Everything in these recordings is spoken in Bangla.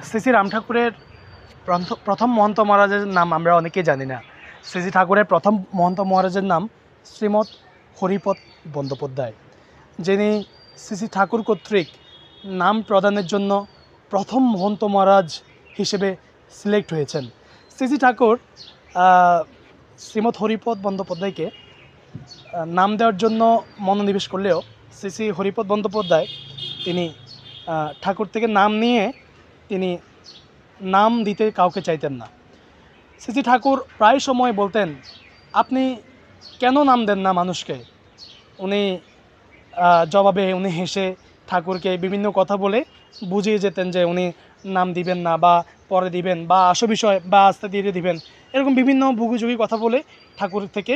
শ্রী শ্রী রাম ঠাকুরের প্রথম মহন্ত মহারাজের নাম আমরা অনেকেই জানি না। শ্রী শ্রী ঠাকুরের প্রথম মহন্ত মহারাজের নাম শ্রীমৎ হরিপদ বন্দ্যোপাধ্যায়, যিনি শ্রী শ্রী ঠাকুর কর্তৃক নাম প্রদানের জন্য প্রথম মহন্ত মহারাজ হিসেবে সিলেক্ট হয়েছেন। শ্রী শ্রী ঠাকুর শ্রীমৎ হরিপদ বন্দ্যোপাধ্যায়কে নাম দেওয়ার জন্য মনোনিবেশ করলেও শ্রী শ্রী হরিপদ বন্দ্যোপাধ্যায় তিনি ঠাকুর থেকে নাম নিয়ে তিনি নাম দিতে কাউকে চাইতেন না। শ্রী শ্রী ঠাকুর প্রায় সময় বলতেন, আপনি কেন নাম দেন না মানুষকে? উনি জবাবে উনি হেসে ঠাকুরকে বিভিন্ন কথা বলে বুঝিয়ে যেতেন যে উনি নাম দিবেন না, বা পরে দিবেন, বা আসো বিষয়, বা আস্তে ধীরে দিবেন, এরকম বিভিন্ন ভুগিচুগি কথা বলে ঠাকুর থেকে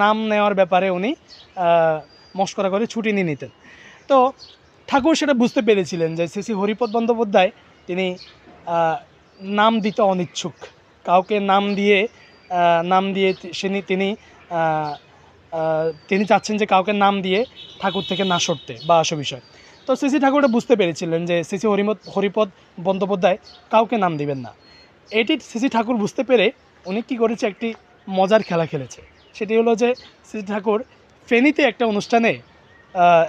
নাম নেওয়ার ব্যাপারে উনি মস্করা করে ছুটি নিয়ে নিতেন। তো ঠাকুর সেটা বুঝতে পেরেছিলেন যে শ্রী শ্রী হরিপদ বন্দ্যোপাধ্যায় তিনি নাম দিতে অনিচ্ছুক, কাউকে নাম দিয়ে তিনি চাচ্ছেন যে কাউকে নাম দিয়ে ঠাকুর থেকে না সরতে বা আসো বিষয়। তো শ্রী শ্রী ঠাকুরটা বুঝতে পেরেছিলেন যে শ্রী শ্রী হরিপদ বন্দ্যোপাধ্যায় কাউকে নাম দিবেন না। এটি শ্রী শ্রী ঠাকুর বুঝতে পেরে উনি কী করেছে, একটি মজার খেলা খেলেছে। সেটি হলো যে শ্রী ঠাকুর ফেনীতে একটা অনুষ্ঠানে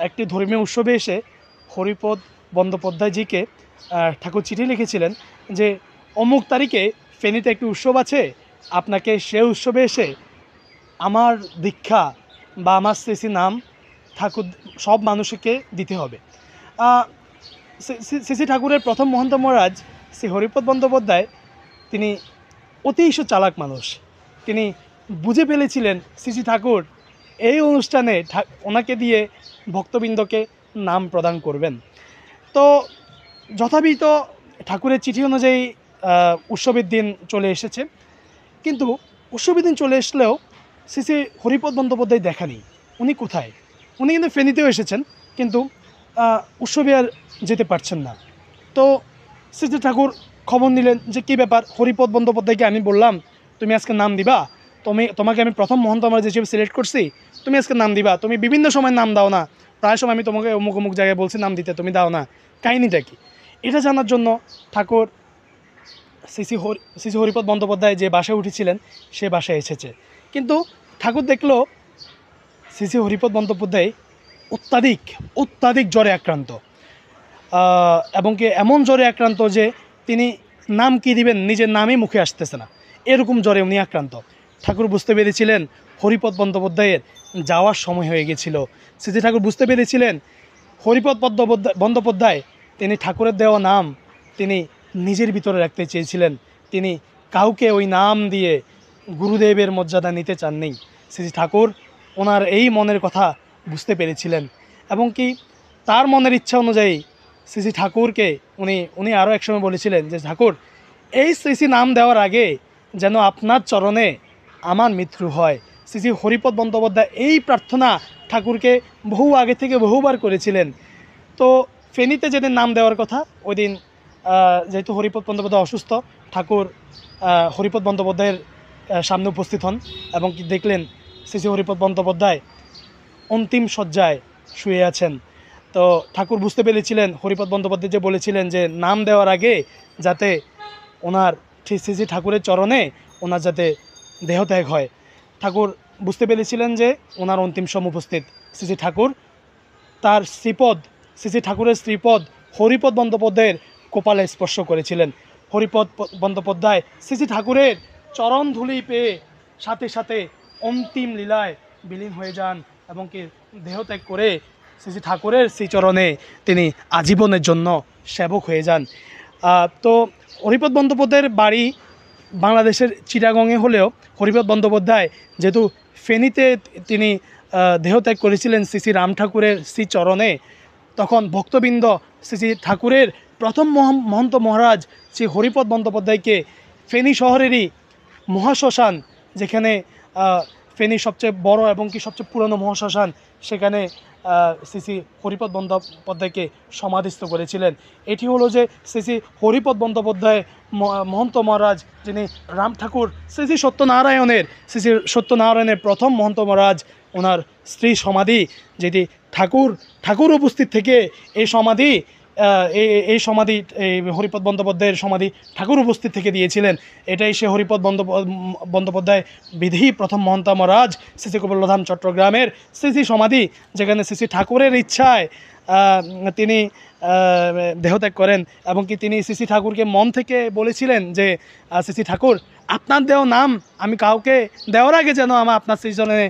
একটি ধর্মীয় উৎসবে এসে হরিপদ বন্দ্যোপাধ্যায়জিকে ঠাকুর চিঠি লিখেছিলেন যে অমুক তারিখে ফেনীতে একটি উৎসব আছে, আপনাকে সে উৎসবে এসে আমার দীক্ষা বা আমার শ্রী শ্রী নাম ঠাকুর সব মানুষকে দিতে হবে। শ্রী শ্রী ঠাকুরের প্রথম মহন্ত মহারাজ শ্রী হরিপদ বন্দ্যোপাধ্যায় তিনি অতিশয় চালাক মানুষ। তিনি বুঝে ফেলেছিলেন শ্রী শ্রী ঠাকুর এই অনুষ্ঠানে ওনাকে দিয়ে ভক্তবৃন্দকে নাম প্রদান করবেন। তো যথাবিহিত ঠাকুরের চিঠি অনুযায়ী উৎসবের দিন চলে এসেছে, কিন্তু উৎসবের দিন চলে আসলেও শ্রী শ্রী হরিপদ বন্দ্যোপাধ্যায় দেখা নেই। উনি কোথায়? উনি কিন্তু ফেনীতেও এসেছেন, কিন্তু উৎসবে আর যেতে পারছেন না। তো শ্রী শ্রী ঠাকুর খবর নিলেন যে কী ব্যাপার, হরিপদ বন্দ্যোপাধ্যায়কে আমি বললাম তুমি আজকে নাম দিবা, তোমাকে আমি প্রথম মহন্ত মহারাজ হিসেবে সিলেক্ট করছি, তুমি আজকে নাম দিবা, তুমি বিভিন্ন সময় নাম দাও না, প্রায় সময় আমি তোমাকে অমুক অমুক জায়গায় বলছি নাম দিতে, তুমি দাও না, কাহিনিটা কি? এটা জানার জন্য ঠাকুর শ্রী শ্রী হরিপদ বন্দ্যোপাধ্যায় যে বাসায় উঠেছিলেন সে বাসায় এসেছে, কিন্তু ঠাকুর দেখলো শ্রী শ্রী হরিপদ বন্দ্যোপাধ্যায় অত্যাধিক জ্বরে আক্রান্ত, এবং কি এমন জ্বরে আক্রান্ত যে তিনি নাম কি দিবেন নিজের নামই মুখে আসতেছে না, এরকম জ্বরে উনি আক্রান্ত। ঠাকুর বুঝতে পেরেছিলেন হরিপদ বন্দ্যোপাধ্যায়ের যাওয়ার সময় হয়ে গেছিল। শ্রী ঠাকুর বুঝতে পেরেছিলেন হরিপদ বন্দ্যোপাধ্যায় তিনি ঠাকুরের দেওয়া নাম তিনি নিজের ভিতরে রাখতে চেয়েছিলেন, তিনি কাউকে ওই নাম দিয়ে গুরুদেবের মর্যাদা নিতে চাননি। শ্রী ঠাকুর ওনার এই মনের কথা বুঝতে পেরেছিলেন, এবং কি তার মনের ইচ্ছা অনুযায়ী শ্রী ঠাকুরকে উনি আরও একসময় বলেছিলেন যে ঠাকুর এই শ্রী নাম দেওয়ার আগে যেন আপনার চরণে আমার মৃত্যু হয়। শ্রী হরিপদ বন্দ্যোপাধ্যায় এই প্রার্থনা ঠাকুরকে বহু আগে থেকে বহুবার করেছিলেন। তো ফেনীতে যেদিন নাম দেওয়ার কথা ওই দিন যেহেতু হরিপদ বন্দ্যোপাধ্যায় অসুস্থ, ঠাকুর হরিপদ বন্দ্যোপাধ্যায়ের সামনে উপস্থিত হন এবং কি দেখলেন শ্রী হরিপদ বন্দ্যোপাধ্যায় অন্তিম শয্যায় শুয়ে আছেন। তো ঠাকুর বুঝতে পেরেছিলেন হরিপদ বন্দ্যোপাধ্যায় যে বলেছিলেন যে নাম দেওয়ার আগে যাতে ওনার শ্রী ঠাকুরের চরণে ওনার যাতে দেহত্যাগ হয়। ঠাকুর বুঝতে পেরেছিলেন যে ওনার অন্তিম সময় উপস্থিত। শ্রী ঠাকুর তার শ্রী ঠাকুরের শ্রীপদ হরিপদ বন্দ্যোপাধ্যায়ের কপালে স্পর্শ করেছিলেন। হরিপদ বন্দ্যোপাধ্যায় শ্রী ঠাকুরের চরণ ধুলি পেয়ে সাথে সাথে অন্তিম লীলায় বিলীন হয়ে যান এবং কি দেহত্যাগ করে শ্রী ঠাকুরের শ্রীচরণে তিনি আজীবনের জন্য সেবক হয়ে যান। তো হরিপদ বন্দ্যোপাধ্যায়ের বাড়ি বাংলাদেশের চিটাগংয়ে হলেও হরিপদ বন্দ্যোপাধ্যায় যেহেতু ফেনীতে তিনি দেহত্যাগ করেছিলেন শ্রী রাম ঠাকুরের শ্রীচরণে, তখন ভক্তবৃন্দ শ্রী ঠাকুরের প্রথম মহন্ত মহারাজ শ্রী হরিপদ বন্দ্যোপাধ্যায়কে ফেনী শহরেরই মহাশ্মশান, যেখানে ফেনী সবচেয়ে বড় এবং কি সবচেয়ে পুরনো মহাশ্মশান, সেখানে শ্রী হরিপদ বন্দ্যোপাধ্যায়কে সমাধিস্থ করেছিলেন। এটি হলো যে শ্রী হরিপদ বন্দ্যোপাধ্যায় মহন্ত মহারাজ, যিনি রাম ঠাকুর শ্রী সত্যনারায়ণের প্রথম মহন্ত মহারাজ, ওনার স্ত্রী সমাধি, যেটি ঠাকুর উপস্থিত থেকে এই সমাধি এই সমাধি, এই হরিপদ বন্দ্যোপাধ্যায়ের সমাধি ঠাকুর উপস্থিত থেকে দিয়েছিলেন। এটাই সে হরিপদ বন্দ্যোপাধ্যায় বিধি প্রথম মহন্তামরাজ শ্রী শ্রী কপিলধাম চট্টগ্রামের শ্রী সমাধি, যেখানে শ্রী ঠাকুরের ইচ্ছায় তিনি দেহত্যাগ করেন, এবং কি তিনি শ্রী ঠাকুরকে মন থেকে বলেছিলেন যে শ্রী ঠাকুর, আপনার দেওয়া নাম আমি কাউকে দেওয়ার আগে যেন আপনার সৃজনে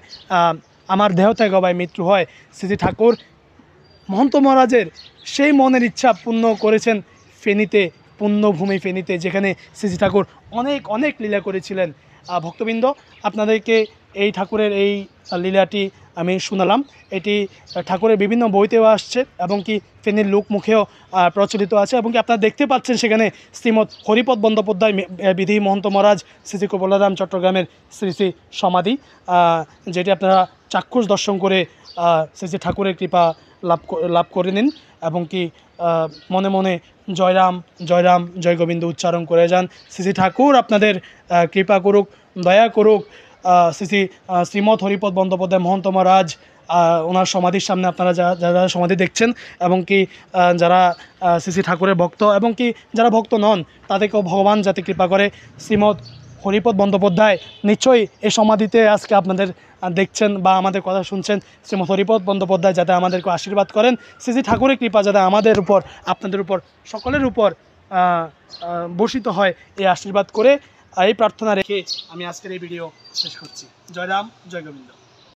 আমার দেহত্যাগ হয়, মৃত্যু হয়। শ্রী ঠাকুর মহন্ত মহারাজের সেই মনের ইচ্ছা পূর্ণ করেছেন ফেনীতে, পুণ্যভূমি ফেনীতে, যেখানে শ্রী ঠাকুর অনেক অনেক লীলা করেছিলেন। ভক্তবৃন্দ, আপনাদেরকে এই ঠাকুরের এই লীলাটি আমি শোনালাম। এটি ঠাকুরের বিভিন্ন বইতেও আসছে, এবং কি ফেনীর লোকমুখেও প্রচলিত আছে, এবং কি আপনারা দেখতে পাচ্ছেন সেখানে শ্রীমৎ হরিপদ বন্দ্যোপাধ্যায় বিধি মহন্ত মহারাজ শ্রী শ্রী কপিলধাম চট্টগ্রামের শ্রী শ্রী সমাধি, যেটি আপনারা চাক্ষুষ দর্শন করে শ্রী শ্রী ঠাকুরের কৃপা লাভ করে নিন, এবং কি মনে মনে জয়রাম জয়রাম জয় গোবিন্দ উচ্চারণ করে যান। শ্রী শ্রী ঠাকুর আপনাদের কৃপা করুক, দয়া করুক। শ্রীমৎ হরিপদ বন্দ্যোপাধ্যায় মহন্ত মহারাজ ওনার সমাধির সামনে আপনারা যারা সমাধি দেখছেন, এবং কি যারা শ্রী শ্রী ঠাকুরের ভক্ত, এবং কি যারা ভক্ত নন, তাদেরকেও ভগবান যাতে কৃপা করে। শ্রীমৎ হরিপদ বন্দ্যোপাধ্যায় নিশ্চয়ই এই সমাধিতে আজকে আপনাদের দেখছেন বা আমাদের কথা শুনছেন। শ্রীমৎ হরিপদ বন্দ্যোপাধ্যায় যাতে আমাদেরকে আশীর্বাদ করেন, শ্রী শ্রী ঠাকুরের কৃপা যাতে আমাদের উপর, আপনাদের উপর, সকলের উপর বর্ষিত হয়, এই আশীর্বাদ করে, এই প্রার্থনা রেখে আমি আজকের এই ভিডিও শেষ করছি। জয় রাম, জয় গোবিন্দ।